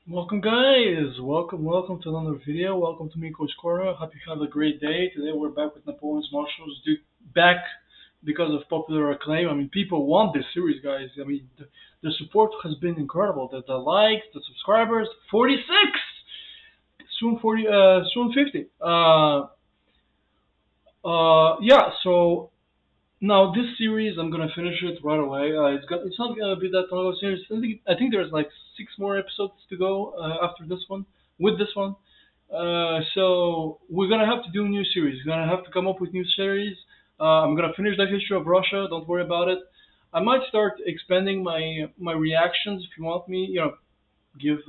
Welcome guys, welcome to another video. Welcome to Miko's Corner. Hope you have a great day. Today we're back with Napoleon's Marshals. Back because of popular acclaim. I mean, people want this series, guys. I mean, the support has been incredible. The likes, the subscribers, 46, soon 40, soon 50. Yeah. So now this series, I'm gonna finish it right away. It's not gonna be that long of a series. I think there's like 6 more episodes to go after this one. With this one, so we're gonna have to do a new series. We're gonna have to come up with new series. I'm gonna finish the history of Russia. Don't worry about it. I might start expanding my reactions if you want me. Give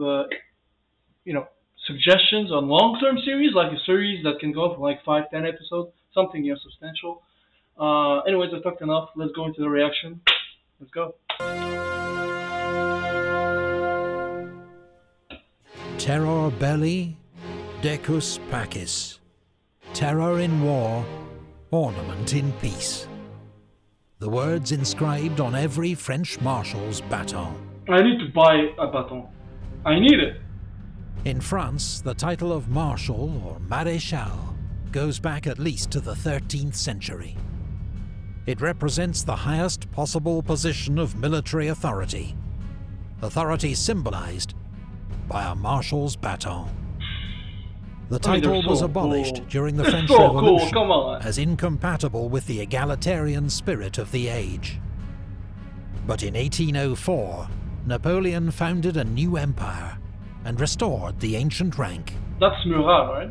you know suggestions on long-term series, like a series that can go for like 5, 10 episodes, something substantial. Anyways, I talked enough. Let's go into the reaction. Let's go. Terror belli, decus pacis. Terror in war, ornament in peace. The words inscribed on every French marshal's baton. I need to buy a baton. I need it. In France, the title of marshal or maréchal goes back at least to the 13th century. It represents the highest possible position of military authority. Authority symbolized by a marshal's baton. The title was abolished during the French Revolution as incompatible with the egalitarian spirit of the age. But in 1804, Napoleon founded a new empire and restored the ancient rank. That's Murat, right?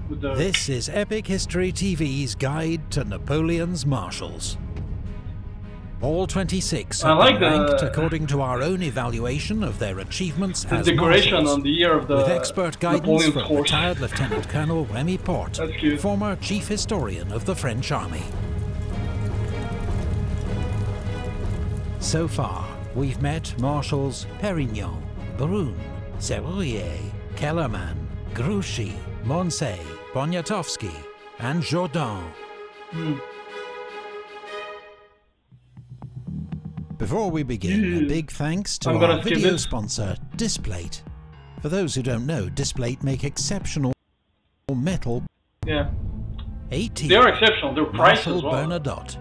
This is Epic History TV's guide to Napoleon's Marshals. All 26 have been ranked according to our own evaluation of their achievements as marshals, on the year of the with expert guidance Napoleon from horse. retired Lieutenant Colonel Remy Porte, former Chief Historian of the French Army. So far, we've met Marshals Perignon, Brune, Serrurier, Kellerman, Grouchy, Moncey, Poniatowski, and Jourdan. Before we begin, a big thanks to our video sponsor, Displate. For those who don't know, Displate make exceptional metal. Yeah. 18. They're exceptional. Their price Marshal as well. Bernadotte.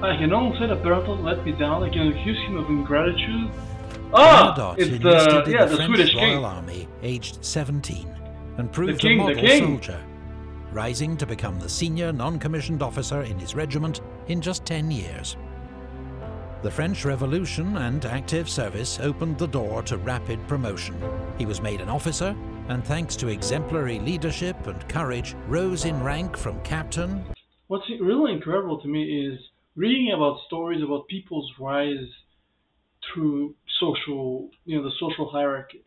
I can only say that Bernadotte let me down. I can accuse him of ingratitude. Ah, it's the Swedish king. Royal Army, aged 17, and proved a model soldier, rising to become the senior non-commissioned officer in his regiment in just 10 years. The French Revolution and active service opened the door to rapid promotion. He was made an officer, and thanks to exemplary leadership and courage, rose in rank from captain. What's really incredible to me is reading about stories about people's rise through the social hierarchy.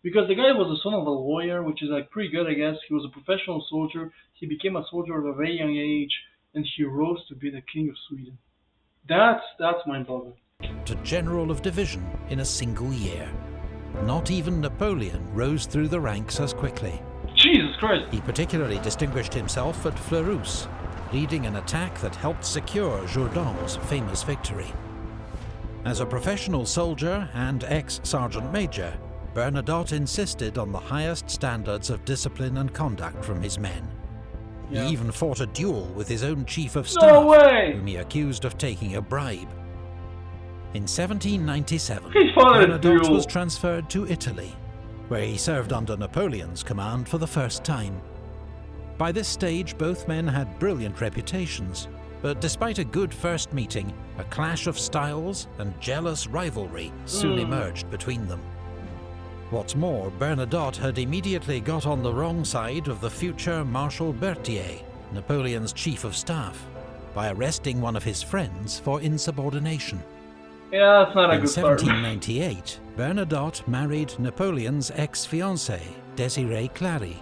Because the guy was the son of a lawyer, which is like pretty good, I guess. He was a professional soldier. He became a soldier at a very young age, and he rose to be the king of Sweden. That's mind-boggling. To general of division in a single year. Not even Napoleon rose through the ranks as quickly. Jesus Christ! He particularly distinguished himself at Fleurus, leading an attack that helped secure Jourdan's famous victory. As a professional soldier and ex-sergeant major, Bernadotte insisted on the highest standards of discipline and conduct from his men. Yeah. He even fought a duel with his own chief of staff, whom he accused of taking a bribe. In 1797, Bernadotte was transferred to Italy, where he served under Napoleon's command for the first time. By this stage, both men had brilliant reputations, but despite a good first meeting, a clash of styles and jealous rivalry soon emerged between them. What's more, Bernadotte had immediately got on the wrong side of the future Marshal Berthier, Napoleon's chief of staff, by arresting one of his friends for insubordination. Yeah, that's not a good start. In 1798, Bernadotte married Napoleon's ex-fiancée, Désirée Clary.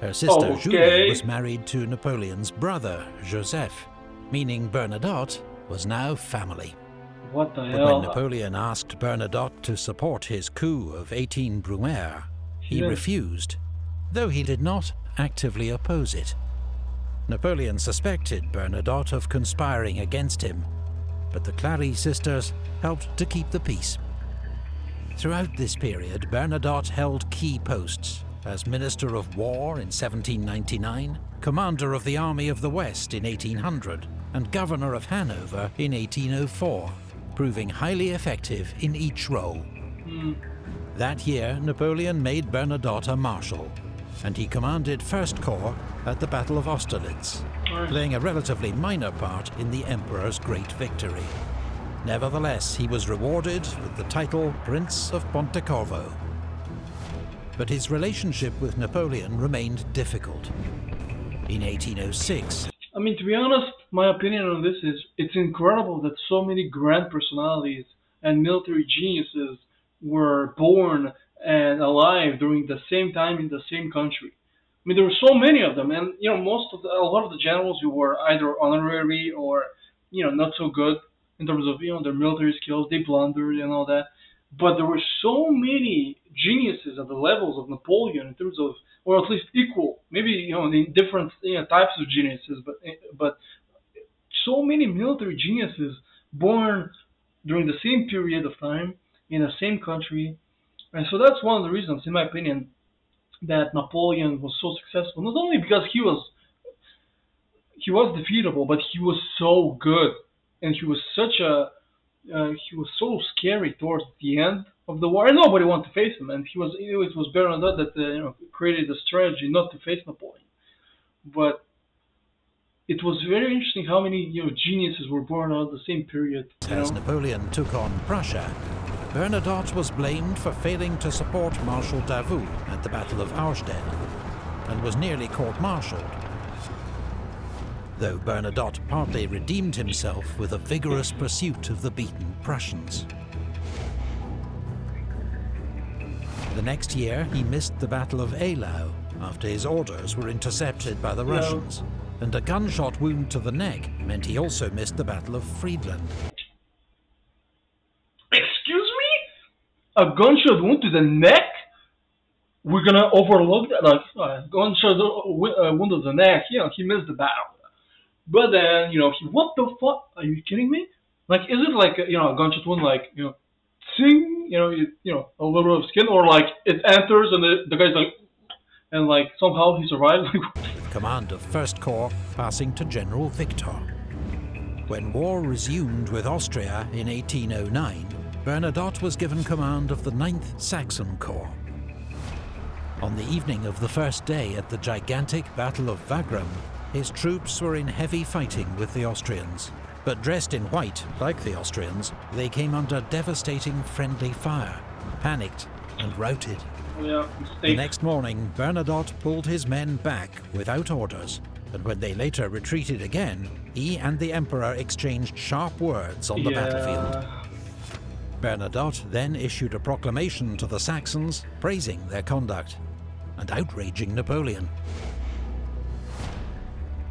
Her sister Julie was married to Napoleon's brother, Joseph, meaning Bernadotte was now family. What the But hell? when Napoleon asked Bernadotte to support his coup of 18 Brumaire, he refused, though he did not actively oppose it. Napoleon suspected Bernadotte of conspiring against him, but the Clary sisters helped to keep the peace. Throughout this period, Bernadotte held key posts as Minister of War in 1799, Commander of the Army of the West in 1800, and Governor of Hanover in 1804, proving highly effective in each role. That year, Napoleon made Bernadotte a Marshal, and he commanded First Corps at the Battle of Austerlitz, playing a relatively minor part in the Emperor's great victory. Nevertheless, he was rewarded with the title Prince of Pontecorvo. But his relationship with Napoleon remained difficult. In 1806... I mean, to be honest, my opinion on this is it's incredible that so many grand personalities and military geniuses were born and alive during the same time in the same country. I mean, there were so many of them, and a lot of the generals who were either honorary or not so good in terms of their military skills, they blundered and all that. But there were so many geniuses at the levels of Napoleon in terms of, or at least equal, maybe in different types of geniuses, but so many military geniuses born during the same period of time in the same country. And so that's one of the reasons, in my opinion, that Napoleon was so successful. Not only because he was defeatable, but he was so good, and he was so scary towards the end of the war, and nobody wanted to face him. And it was Bernadotte that created the strategy not to face Napoleon. But it was very interesting how many geniuses were born out of the same period. As Napoleon took on Prussia, Bernadotte was blamed for failing to support Marshal Davout at the Battle of Auerstedt, and was nearly court-martialed. Though Bernadotte partly redeemed himself with a vigorous pursuit of the beaten Prussians. The next year, he missed the Battle of Eylau after his orders were intercepted by the Russians, and a gunshot wound to the neck meant he also missed the Battle of Friedland. Excuse me? A gunshot wound to the neck? We're gonna overlook that? Like, gunshot wound to the neck, he missed the battle. But then, what the fuck? Are you kidding me? Like, is it like, a gunshot wound, like, sing, a little bit of skin, or like it enters and the guy's like, and like somehow he survives? With command of First Corps passing to General Victor. When war resumed with Austria in 1809, Bernadotte was given command of the 9th Saxon Corps. On the evening of the first day at the gigantic Battle of Wagram, his troops were in heavy fighting with the Austrians. But dressed in white, like the Austrians, they came under devastating friendly fire, panicked and routed. The next morning, Bernadotte pulled his men back without orders, and when they later retreated again, he and the Emperor exchanged sharp words on the battlefield. Bernadotte then issued a proclamation to the Saxons praising their conduct and outraging Napoleon.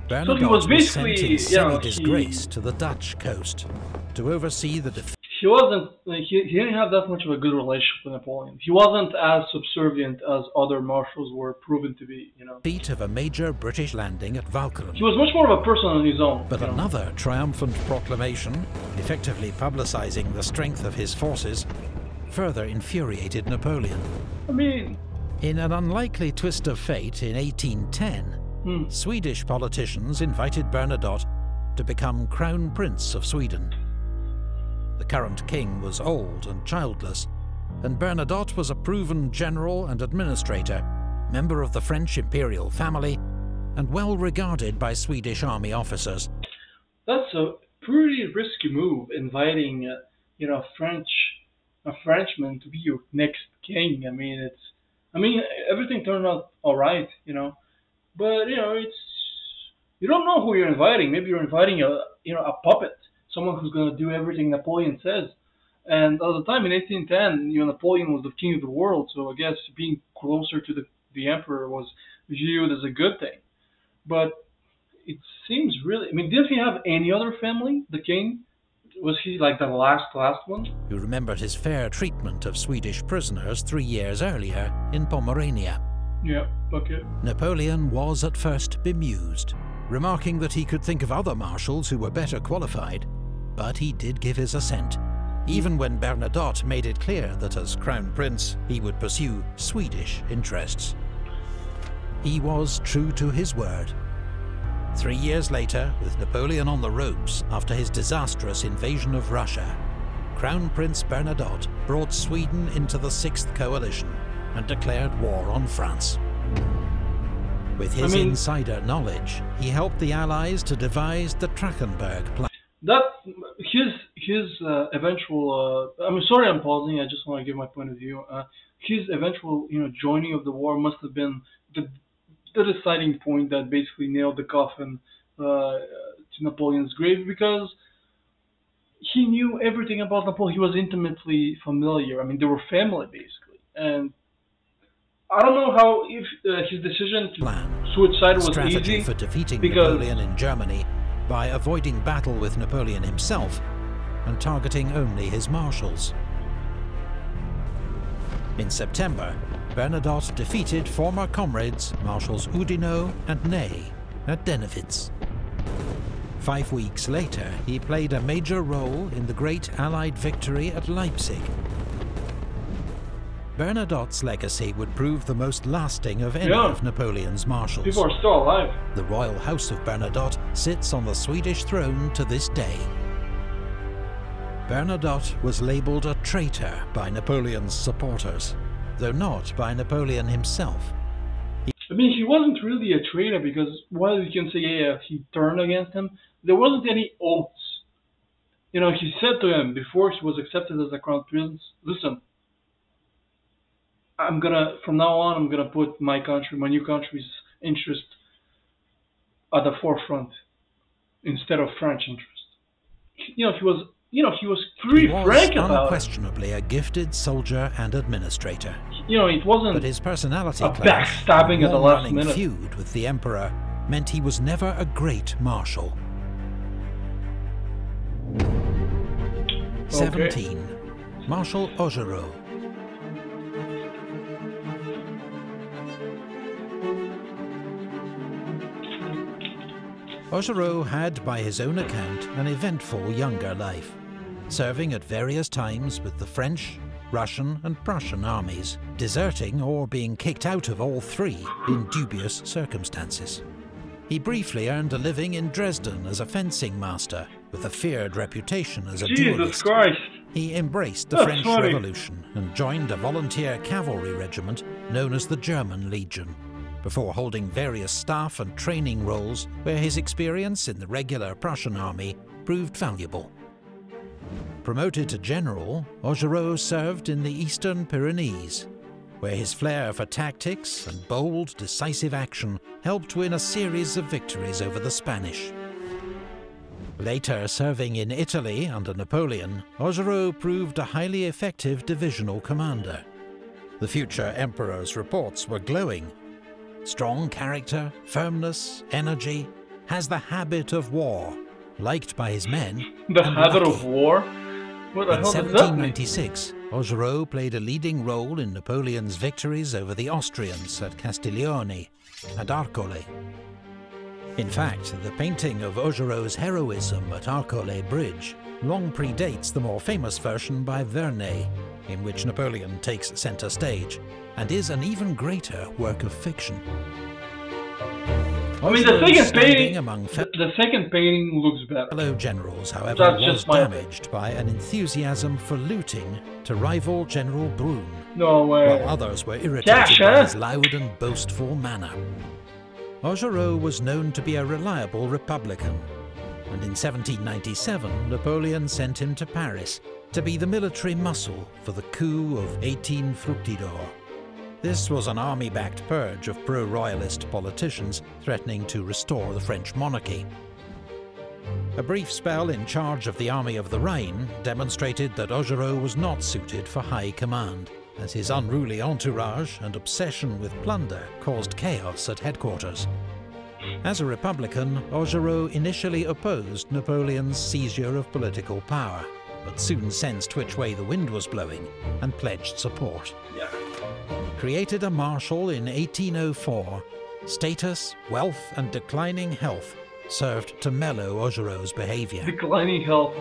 Bernadotte was sent in semi-disgrace to the Dutch coast to oversee the defense. He didn't have that much of a good relationship with Napoleon. He wasn't as subservient as other marshals were proven to be, Feat of a major British landing at Walcheren. He was much more of a person on his own. But another triumphant proclamation, effectively publicizing the strength of his forces, further infuriated Napoleon. In an unlikely twist of fate in 1810, Swedish politicians invited Bernadotte to become Crown Prince of Sweden. The current king was old and childless, and Bernadotte was a proven general and administrator, member of the French imperial family, and well regarded by Swedish army officers. That's a pretty risky move, inviting a Frenchman to be your next king. Everything turned out all right, but you don't know who you're inviting. Maybe you're inviting a puppet, someone who's going to do everything Napoleon says. And at the time in 1810, Napoleon was the king of the world, so I guess being closer to the emperor was viewed as a good thing. But it seems really, did he have any other family, the king? Was he like the last one? Who remembered his fair treatment of Swedish prisoners 3 years earlier in Pomerania. Yeah, okay. Napoleon was at first bemused, remarking that he could think of other marshals who were better qualified, but he did give his assent, even when Bernadotte made it clear that as Crown Prince he would pursue Swedish interests. He was true to his word. 3 years later, with Napoleon on the ropes after his disastrous invasion of Russia, Crown Prince Bernadotte brought Sweden into the Sixth Coalition and declared war on France. With his insider knowledge, he helped the Allies to devise the Trachenberg Plan. That his eventual. I'm sorry, I'm pausing. I just want to give my point of view. His eventual, joining of the war must have been the deciding point that basically nailed the coffin to Napoleon's grave, because he knew everything about Napoleon. He was intimately familiar. I mean, they were family basically, and I don't know how if his decision to suicide was strategy easy for defeating Napoleon in Germany by avoiding battle with Napoleon himself and targeting only his marshals. In September, Bernadotte defeated former comrades Marshals Augereau and Ney at Dennewitz. 5 weeks later, he played a major role in the great Allied victory at Leipzig. Bernadotte's legacy would prove the most lasting of any of Napoleon's marshals. People are still alive. The royal house of Bernadotte sits on the Swedish throne to this day. Bernadotte was labelled a traitor by Napoleon's supporters, though not by Napoleon himself. I mean, he wasn't really a traitor, because while you can say, yeah, he turned against him, there wasn't any oaths. He said to him before he was accepted as a crown prince, listen, from now on, I'm gonna put my new country's interest at the forefront instead of French interest. He was pretty frank about it. Unquestionably a gifted soldier and administrator. It wasn't. But his personality clash, backstabbing at the last minute. Feud with the emperor meant he was never a great marshal. 17. Marshal Augereau. Augereau had, by his own account, an eventful younger life, serving at various times with the French, Russian and Prussian armies, deserting or being kicked out of all three in dubious circumstances. He briefly earned a living in Dresden as a fencing master, with a feared reputation as a duelist. Jesus Christ! He embraced the French Revolution and joined a volunteer cavalry regiment known as the German Legion, before holding various staff and training roles where his experience in the regular Prussian army proved valuable. Promoted to general, Augereau served in the Eastern Pyrenees, where his flair for tactics and bold, decisive action helped win a series of victories over the Spanish. Later serving in Italy under Napoleon, Augereau proved a highly effective divisional commander. The future emperor's reports were glowing. Strong character, firmness, energy, has the habit of war, liked by his men. The habit of war? What the hell does that mean? In 1796, Augereau played a leading role in Napoleon's victories over the Austrians at Castiglione and Arcole. In fact, the painting of Augereau's heroism at Arcole Bridge long predates the more famous version by Vernet, in which Napoleon takes centre stage, and is an even greater work of fiction. I mean, the second painting looks better. Fellow generals, however, was damaged by an enthusiasm for looting to rival General Brune, while others were irritated by his loud and boastful manner. Augereau was known to be a reliable Republican, and in 1797 Napoleon sent him to Paris to be the military muscle for the coup of 18 Fructidor. This was an army-backed purge of pro-royalist politicians threatening to restore the French monarchy. A brief spell in charge of the Army of the Rhine demonstrated that Augereau was not suited for high command, as his unruly entourage and obsession with plunder caused chaos at headquarters. As a Republican, Augereau initially opposed Napoleon's seizure of political power, but soon sensed which way the wind was blowing and pledged support. Created a marshal in 1804, status, wealth and declining health served to mellow Augereau's behaviour. Declining health.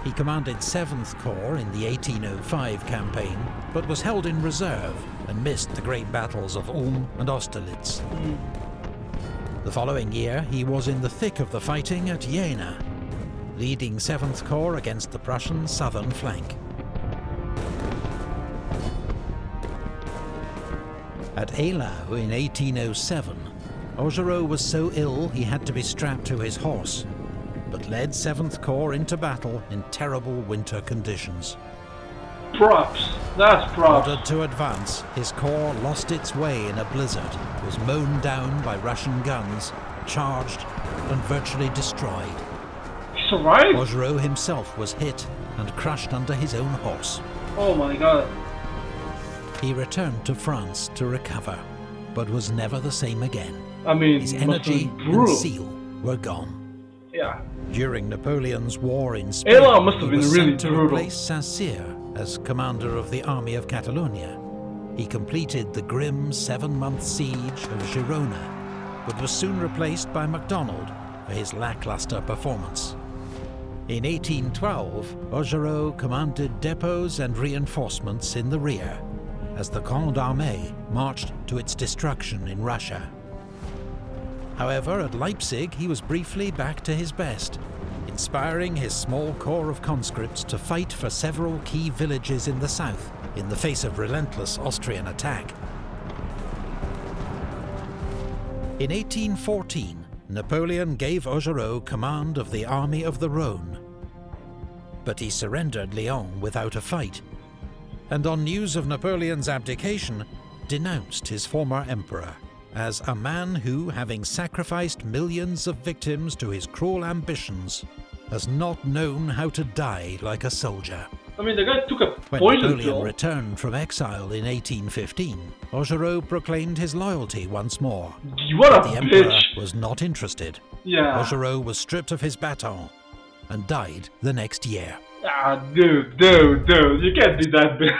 He commanded 7th Corps in the 1805 campaign, but was held in reserve and missed the great battles of Ulm and Austerlitz. The following year, he was in the thick of the fighting at Jena, leading 7th Corps against the Prussian southern flank. At Eylau in 1807, Augereau was so ill he had to be strapped to his horse, but led 7th Corps into battle in terrible winter conditions. Props. That's props. Ordered to advance, his corps lost its way in a blizzard, was mown down by Russian guns, charged and virtually destroyed. He survived? Augereau himself was hit and crushed under his own horse. Oh my god. He returned to France to recover, but was never the same again. I mean, his energy and zeal were gone. Yeah. During Napoleon's war in Spain, Eylau must have he was been really sent to brutal. replace Saint-Cyr as commander of the Army of Catalonia. He completed the grim 7-month siege of Girona, but was soon replaced by MacDonald for his lackluster performance. In 1812, Augereau commanded depots and reinforcements in the rear, as the Grande Armée marched to its destruction in Russia. However, at Leipzig he was briefly back to his best, inspiring his small corps of conscripts to fight for several key villages in the south in the face of relentless Austrian attack. In 1814, Napoleon gave Augereau command of the Army of the Rhone, but he surrendered Lyon without a fight, and on news of Napoleon's abdication, denounced his former emperor as a man who, having sacrificed millions of victims to his cruel ambitions, has not known how to die like a soldier. I mean, the guy took a When poison Napoleon pill. returned from exile in 1815, Augereau proclaimed his loyalty once more. What a The emperor bitch! was not interested. Yeah. Augereau was stripped of his baton and died the next year. Ah, dude, you can't be that big.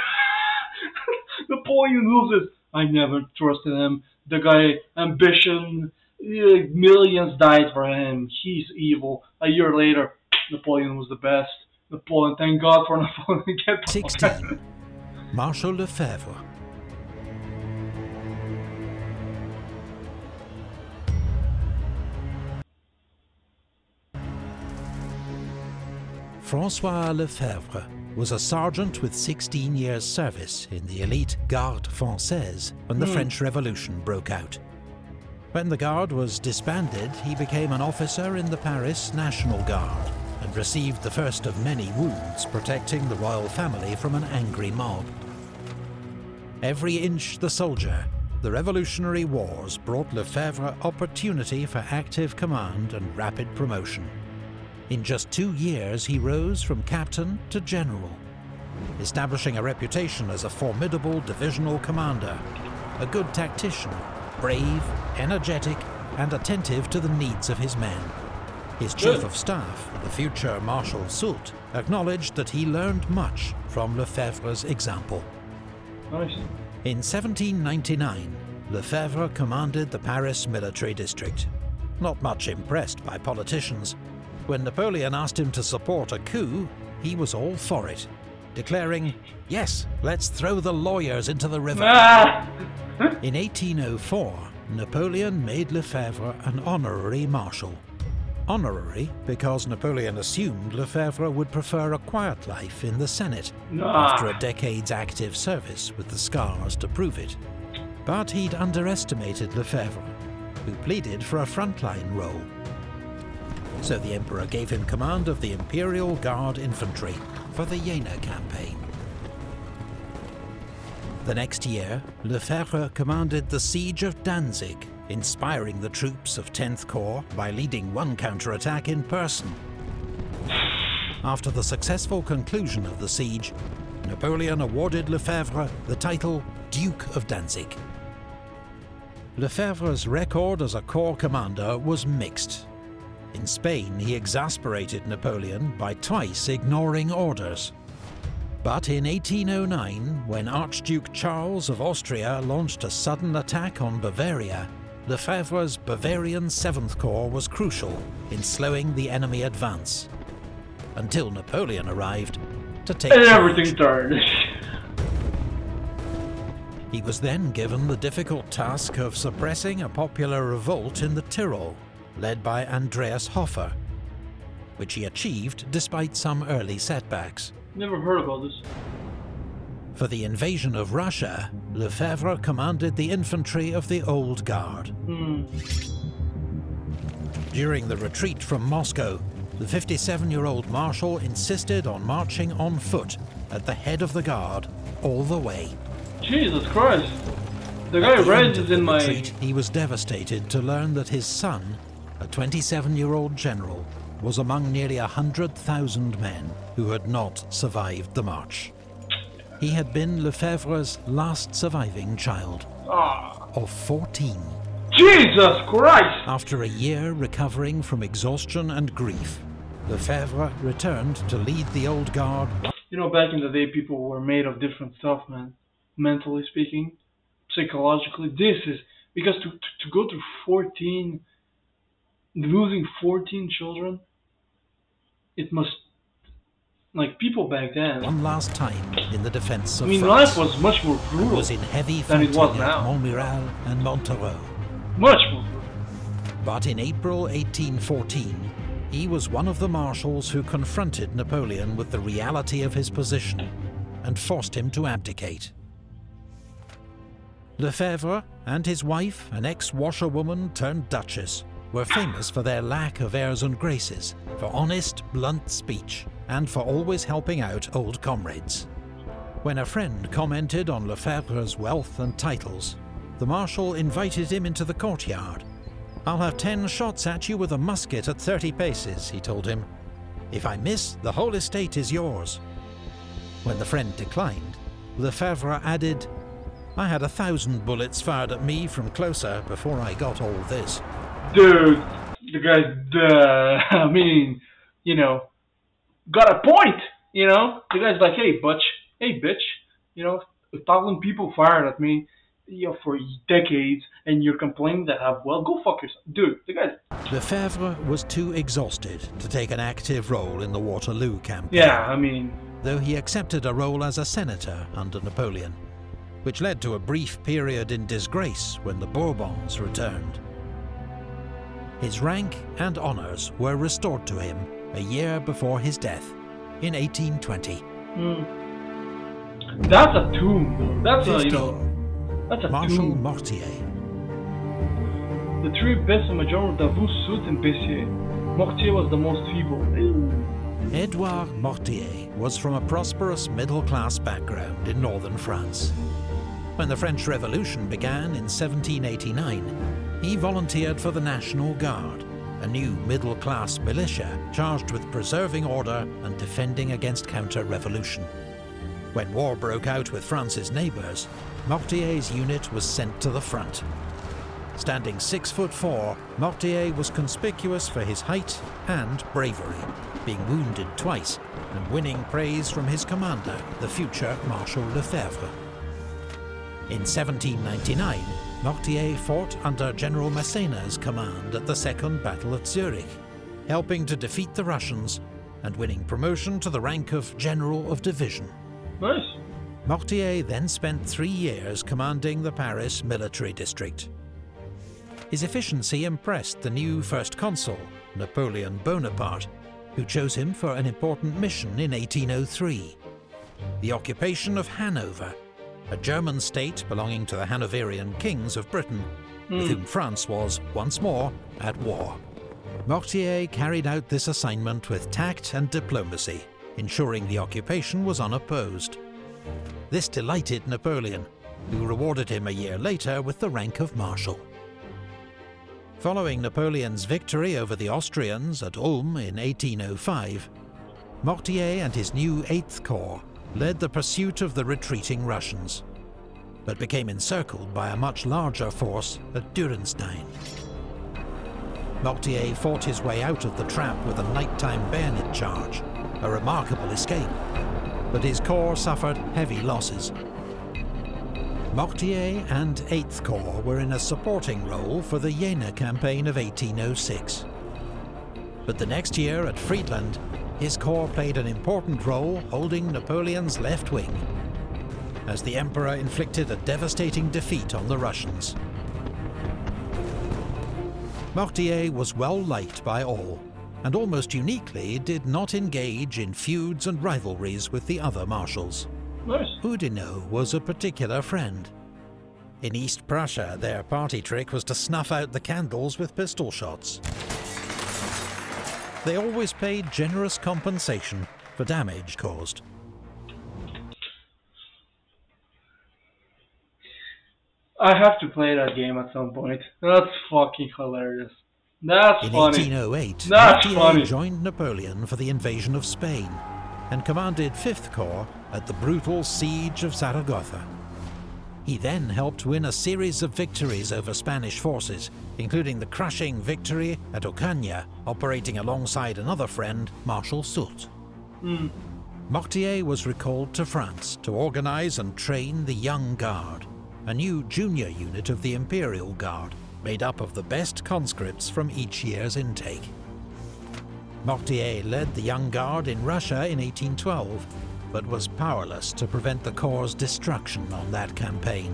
Napoleon loses. I never trusted him. The guy, ambition, millions died for him. He's evil. A year later, Napoleon was the best. Napoleon, thank God for Napoleon. 16. Marshal Lefebvre. François Lefebvre was a sergeant with 16 years' service in the elite Garde Française when the French Revolution broke out. When the Guard was disbanded, he became an officer in the Paris National Guard and received the first of many wounds protecting the royal family from an angry mob. Every inch the soldier, the Revolutionary Wars brought Lefebvre opportunity for active command and rapid promotion. In just 2 years, he rose from captain to general, establishing a reputation as a formidable divisional commander, a good tactician, brave, energetic, and attentive to the needs of his men. His chief of staff, the future Marshal Soult, acknowledged that he learned much from Lefebvre's example. Nice. In 1799, Lefebvre commanded the Paris military district. Not much impressed by politicians, when Napoleon asked him to support a coup, he was all for it, declaring, "Yes, let's throw the lawyers into the river." In 1804, Napoleon made Lefebvre an honorary marshal. Honorary because Napoleon assumed Lefebvre would prefer a quiet life in the Senate after a decade's active service with the scars to prove it. But he'd underestimated Lefebvre, who pleaded for a frontline role. So the Emperor gave him command of the Imperial Guard Infantry for the Jena campaign. The next year, Lefebvre commanded the siege of Danzig, inspiring the troops of 10th Corps by leading one counterattack in person. After the successful conclusion of the siege, Napoleon awarded Lefebvre the title Duke of Danzig. Lefebvre's record as a corps commander was mixed. In Spain, he exasperated Napoleon by twice ignoring orders. But in 1809, when Archduke Charles of Austria launched a sudden attack on Bavaria, Lefebvre's Bavarian 7th Corps was crucial in slowing the enemy advance, until Napoleon arrived to take charge. Everything turned. He was then given the difficult task of suppressing a popular revolt in the Tyrol, led by Andreas Hofer, which he achieved despite some early setbacks. Never heard about this. For the invasion of Russia, Lefebvre commanded the infantry of the Old Guard. During the retreat from Moscow, the 57-year-old Marshal insisted on marching on foot at the head of the Guard all the way. Jesus Christ! The guy rages in my... retreat, he was devastated to learn that his son, a 27-year-old general, was among nearly 100,000 men who had not survived the march. He had been Lefebvre's last surviving child, of 14. Jesus Christ! After a year recovering from exhaustion and grief, Lefebvre returned to lead the Old Guard. You know, back in the day, people were made of different stuff, man. Mentally speaking, psychologically. This is... Because to go through 14... Losing 14 children, it must... Like, people back then... One last time in the defense of France. Life was much more brutal. It was in heavy fighting at Montmiral and Montereau. Much more brutal. But in April 1814, he was one of the marshals who confronted Napoleon with the reality of his position and forced him to abdicate. Lefebvre and his wife, an ex-washerwoman turned duchess, were famous for their lack of airs and graces, for honest, blunt speech, and for always helping out old comrades. When a friend commented on Lefebvre's wealth and titles, the Marshal invited him into the courtyard. "I'll have 10 shots at you with a musket at 30 paces, he told him. "If I miss, the whole estate is yours." When the friend declined, Lefebvre added, "I had 1,000 bullets fired at me from closer before I got all this." Dude, the guy's, I mean, you know, got a point, you know? The guy's like, hey, bitch, you know, 1,000 people fired at me, you know, for decades, and you're complaining that well, go fuck yourself. Dude, the guy's... Lefebvre was too exhausted to take an active role in the Waterloo campaign. Yeah, I mean... Though he accepted a role as a senator under Napoleon, which led to a brief period in disgrace when the Bourbons returned. His rank and honours were restored to him a year before his death, in 1820. That's a tomb, though. That's 15. That's a Marshal tomb. Mortier. The three best major d'Avoux, Soult and Bessier. Mortier was the most feeble. Edouard Mortier was from a prosperous middle-class background in northern France. When the French Revolution began in 1789, he volunteered for the National Guard, a new middle-class militia charged with preserving order and defending against counter-revolution. When war broke out with France's neighbours, Mortier's unit was sent to the front. Standing 6'4", Mortier was conspicuous for his height and bravery, being wounded twice and winning praise from his commander, the future Marshal Lefebvre. In 1799, Mortier fought under General Massena's command at the Second Battle at Zurich, helping to defeat the Russians and winning promotion to the rank of General of Division. Nice. Mortier then spent 3 years commanding the Paris military district. His efficiency impressed the new First Consul, Napoleon Bonaparte, who chose him for an important mission in 1803, the occupation of Hanover, a German state belonging to the Hanoverian kings of Britain, with whom France was, once more, at war. Mortier carried out this assignment with tact and diplomacy, ensuring the occupation was unopposed. This delighted Napoleon, who rewarded him a year later with the rank of Marshal. Following Napoleon's victory over the Austrians at Ulm in 1805, Mortier and his new 8th Corps led the pursuit of the retreating Russians, but became encircled by a much larger force at Durenstein. Mortier fought his way out of the trap with a nighttime bayonet charge, a remarkable escape, but his corps suffered heavy losses. Mortier and 8th Corps were in a supporting role for the Jena campaign of 1806. But the next year at Friedland, his corps played an important role holding Napoleon's left wing, as the Emperor inflicted a devastating defeat on the Russians. Mortier was well liked by all, and almost uniquely did not engage in feuds and rivalries with the other marshals. Nice. Oudinot was a particular friend. In East Prussia, their party trick was to snuff out the candles with pistol shots. They always paid generous compensation for damage caused. I have to play that game at some point. That's fucking hilarious. That's funny. In 1808, Mortier joined Napoleon for the invasion of Spain and commanded 5th Corps at the brutal siege of Zaragoza. He then helped win a series of victories over Spanish forces, including the crushing victory at Ocaña, operating alongside another friend, Marshal Soult. Mortier was recalled to France to organize and train the Young Guard, a new junior unit of the Imperial Guard, made up of the best conscripts from each year's intake. Mortier led the Young Guard in Russia in 1812, but was powerless to prevent the Corps' destruction on that campaign.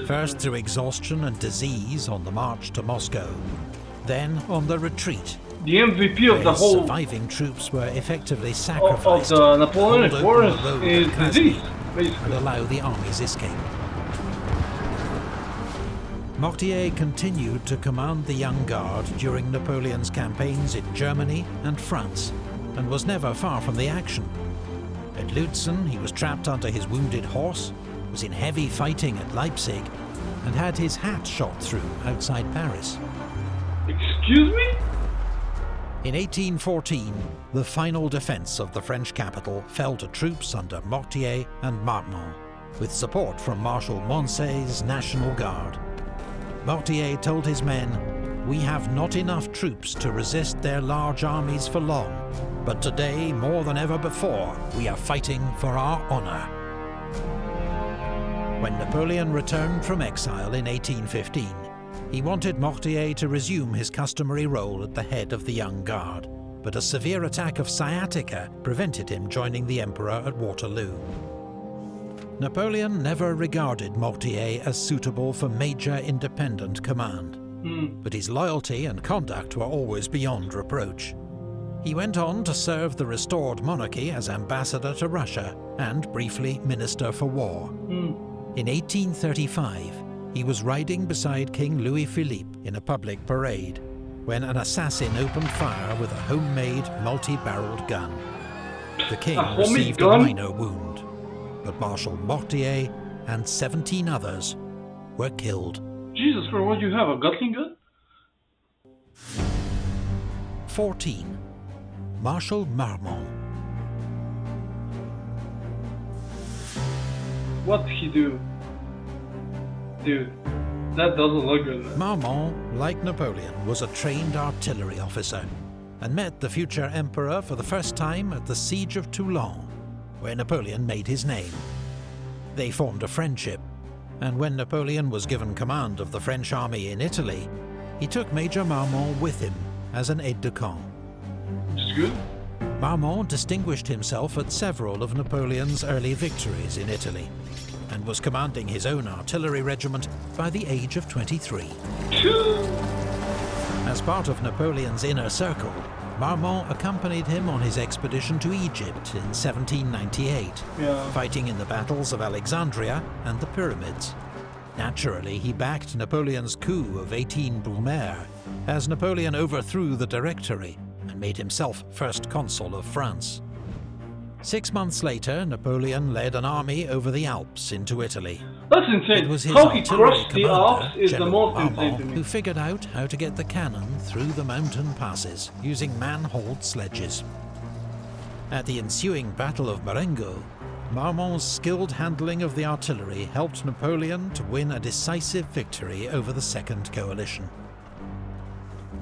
First through exhaustion and disease on the march to Moscow, then on the retreat. The MVP of the whole surviving troops were effectively sacrificed of the Napoleonic Wars is disease, and allow the army's escape. Mortier continued to command the Young Guard during Napoleon's campaigns in Germany and France, and was never far from the action. At Lutzen, he was trapped under his wounded horse, was in heavy fighting at Leipzig, and had his hat shot through outside Paris. Excuse me? In 1814, the final defense of the French capital fell to troops under Mortier and Marmont, with support from Marshal Moncey's National Guard. Mortier told his men, "We have not enough troops to resist their large armies for long, but today, more than ever before, we are fighting for our honor." When Napoleon returned from exile in 1815, he wanted Mortier to resume his customary role at the head of the Young Guard, but a severe attack of sciatica prevented him joining the Emperor at Waterloo. Napoleon never regarded Mortier as suitable for major independent command, but his loyalty and conduct were always beyond reproach. He went on to serve the restored monarchy as ambassador to Russia and briefly minister for war. In 1835, he was riding beside King Louis-Philippe in a public parade when an assassin opened fire with a homemade multi-barreled gun. The king received a minor wound, but Marshal Mortier and 17 others were killed. Jesus Christ, what do you have, a Gatling gun? 14. Marshal Marmont. What did he do? Dude, that doesn't look good, man. Marmont, like Napoleon, was a trained artillery officer and met the future emperor for the first time at the Siege of Toulon, where Napoleon made his name. They formed a friendship, and when Napoleon was given command of the French army in Italy, he took Major Marmont with him as an aide-de-camp. Which is good. Marmont distinguished himself at several of Napoleon's early victories in Italy, and was commanding his own artillery regiment by the age of 23. As part of Napoleon's inner circle, Marmont accompanied him on his expedition to Egypt in 1798, fighting in the battles of Alexandria and the Pyramids. Naturally, he backed Napoleon's coup of 18 Brumaire, as Napoleon overthrew the Directory and made himself first consul of France. 6 months later, Napoleon led an army over the Alps into Italy. That's insane. It was his How he artillery crossed the Alps is the General most insane to Marmont, me. who figured out how to get the cannon through the mountain passes using man-hauled sledges. At the ensuing Battle of Marengo, Marmont's skilled handling of the artillery helped Napoleon to win a decisive victory over the Second Coalition.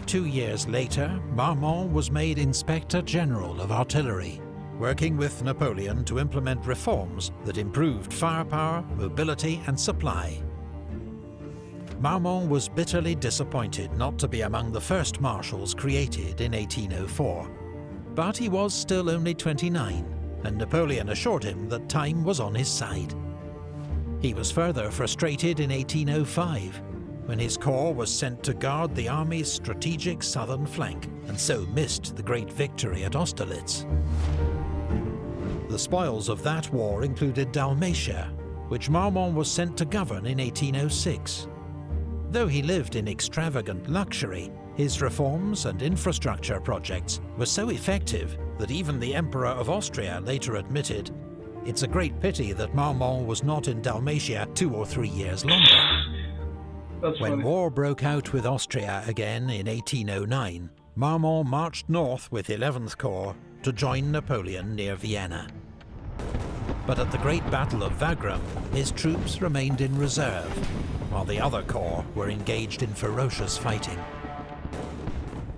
2 years later, Marmont was made Inspector General of Artillery, working with Napoleon to implement reforms that improved firepower, mobility and supply. Marmont was bitterly disappointed not to be among the first marshals created in 1804. But he was still only 29, and Napoleon assured him that time was on his side. He was further frustrated in 1805, when his corps was sent to guard the army's strategic southern flank, and so missed the great victory at Austerlitz. The spoils of that war included Dalmatia, which Marmont was sent to govern in 1806. Though he lived in extravagant luxury, his reforms and infrastructure projects were so effective that even the Emperor of Austria later admitted, "It's a great pity that Marmont was not in Dalmatia 2 or 3 years longer." When war broke out with Austria again in 1809, Marmont marched north with 11th Corps to join Napoleon near Vienna. But at the Great Battle of Wagram, his troops remained in reserve, while the other corps were engaged in ferocious fighting.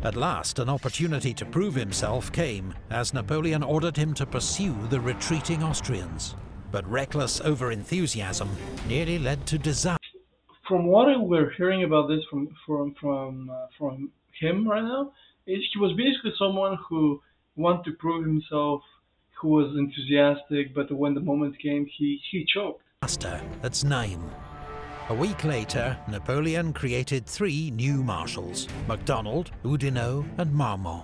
At last, an opportunity to prove himself came as Napoleon ordered him to pursue the retreating Austrians. But reckless over-enthusiasm nearly led to disaster. From what we're hearing about this from him right now, he was basically someone who wanted to prove himself, who was enthusiastic, but when the moment came, he choked. At Znaim. A week later, Napoleon created 3 new marshals: MacDonald, Oudinot and Marmont.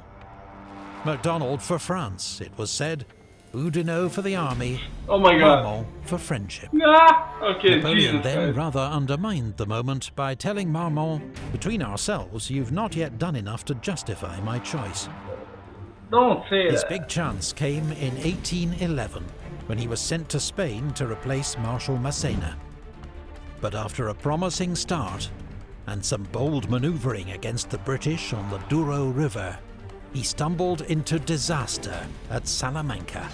MacDonald for France, it was said, Oudinot for the army, oh my God, Marmont for friendship. Okay, Napoleon then rather undermined the moment by telling Marmont, "Between ourselves, you've not yet done enough to justify my choice." Don't say that. His big chance came in 1811, when he was sent to Spain to replace Marshal Massena. But after a promising start, and some bold manoeuvring against the British on the Douro River, he stumbled into disaster at Salamanca.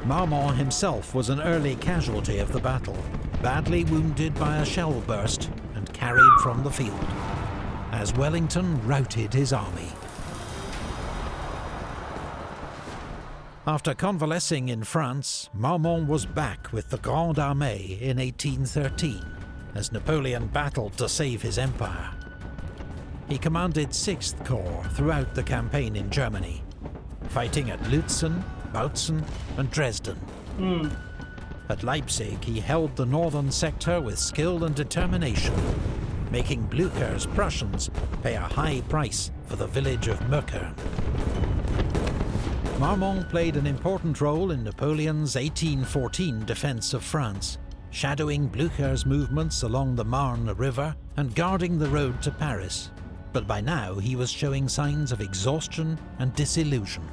Marmont himself was an early casualty of the battle, badly wounded by a shell burst and carried from the field, as Wellington routed his army. After convalescing in France, Marmont was back with the Grande Armée in 1813, as Napoleon battled to save his empire. He commanded 6th Corps throughout the campaign in Germany, fighting at Lützen, Bautzen and Dresden. At Leipzig, he held the northern sector with skill and determination, making Blücher's Prussians pay a high price for the village of Möckern. Marmont played an important role in Napoleon's 1814 defence of France, shadowing Blücher's movements along the Marne River and guarding the road to Paris. But by now he was showing signs of exhaustion and disillusion.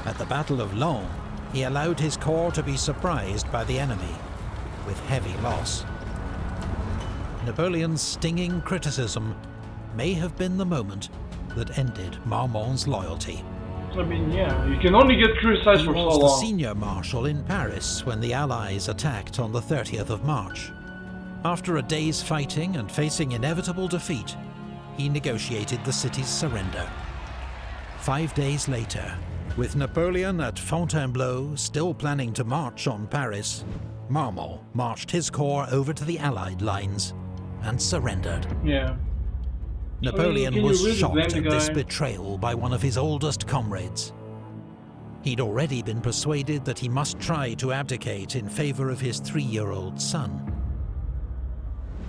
At the Battle of Laon, he allowed his corps to be surprised by the enemy, with heavy loss. Napoleon's stinging criticism may have been the moment that ended Marmont's loyalty. I mean, yeah, you can only get criticized for so long. He was the senior marshal in Paris when the Allies attacked on the 30th of March. After a day's fighting and facing inevitable defeat, he negotiated the city's surrender. 5 days later, with Napoleon at Fontainebleau still planning to march on Paris, Marmont marched his corps over to the Allied lines and surrendered. Yeah. Napoleon was shocked at this betrayal by one of his oldest comrades. He'd already been persuaded that he must try to abdicate in favor of his 3-year-old son.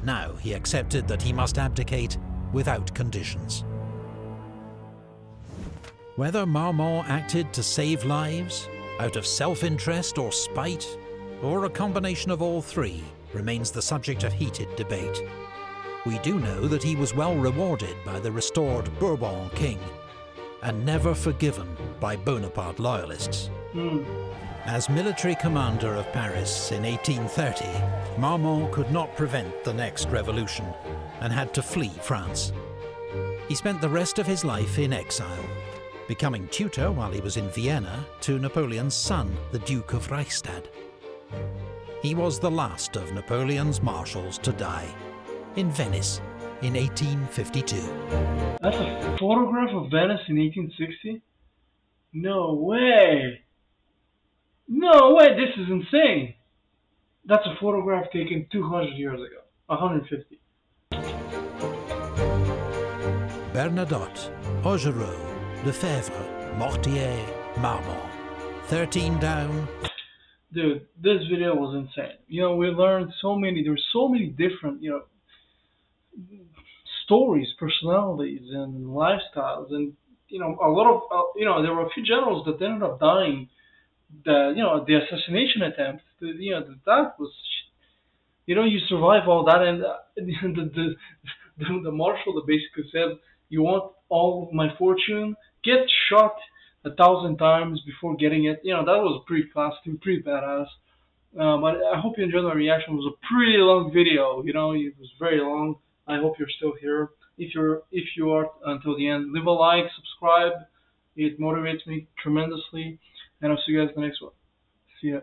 Now he accepted that he must abdicate without conditions. Whether Marmont acted to save lives, out of self-interest or spite, or a combination of all three, remains the subject of heated debate. We do know that he was well rewarded by the restored Bourbon king, and never forgiven by Bonaparte loyalists. As military commander of Paris in 1830, Marmont could not prevent the next revolution, and had to flee France. He spent the rest of his life in exile, becoming tutor while he was in Vienna to Napoleon's son, the Duke of Reichstadt. He was the last of Napoleon's marshals to die, in Venice in 1852. That's a photograph of Venice in 1860? No way. No way. This is insane. That's a photograph taken 200 years ago. 150. Bernadotte, Augereau, Lefebvre, Mortier, Marmont. 13 down. Dude, this video was insane. We learned so many. There's so many different, stories, personalities, and lifestyles, and a lot of, there were a few generals that ended up dying. The assassination attempt. That was, you survive all that, and the marshal that basically said, "You want all of my fortune? Get shot 1,000 times before getting it." That was pretty classy, pretty badass. But I hope you enjoyed my reaction. It was a pretty long video. It was very long. I hope you're still here. If you are until the end, leave a like, subscribe. It motivates me tremendously, and I'll see you guys in the next one. See ya.